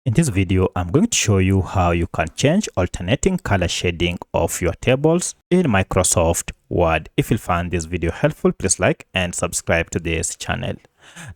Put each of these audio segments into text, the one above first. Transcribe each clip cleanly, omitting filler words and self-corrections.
In this video, I'm going to show you how you can change alternating color shading of your tables in Microsoft Word. If you find this video helpful, please like and subscribe to this channel.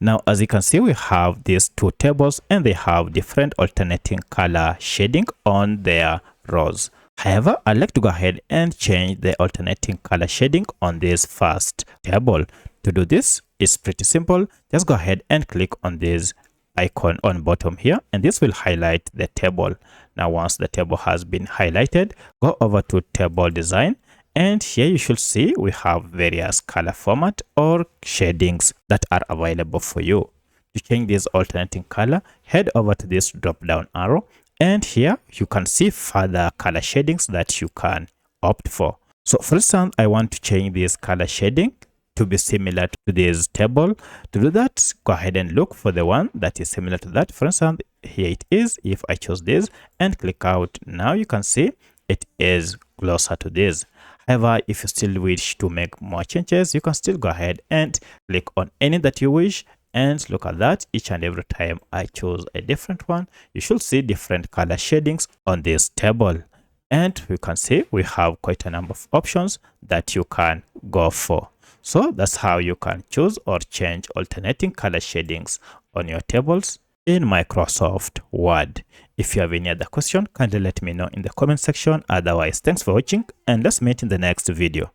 Now, as you can see, we have these two tables and they have different alternating color shading on their rows. However, I'd like to go ahead and change the alternating color shading on this first table. To do this, it's pretty simple. Just go ahead and click on this icon on bottom here, and this will highlight the table. Now, once the table has been highlighted, go over to table design, and here you should see we have various color format or shadings that are available for you. To change this alternating color, head over to this drop down arrow, and here you can see further color shadings that you can opt for. So for instance, I want to change this color shading to be similar to this table. To do that, go ahead and look for the one that is similar to that. For instance, here it is. If I choose this and click out, now you can see it is closer to this. However, if you still wish to make more changes, you can still go ahead and click on any that you wish and look at that. Each and every time I choose a different one, you should see different color shadings on this table. And we can see we have quite a number of options that you can go for. So that's how you can choose or change alternating color shadings on your tables in Microsoft Word. If you have any other question, kindly let me know in the comment section. Otherwise, thanks for watching and let's meet in the next video.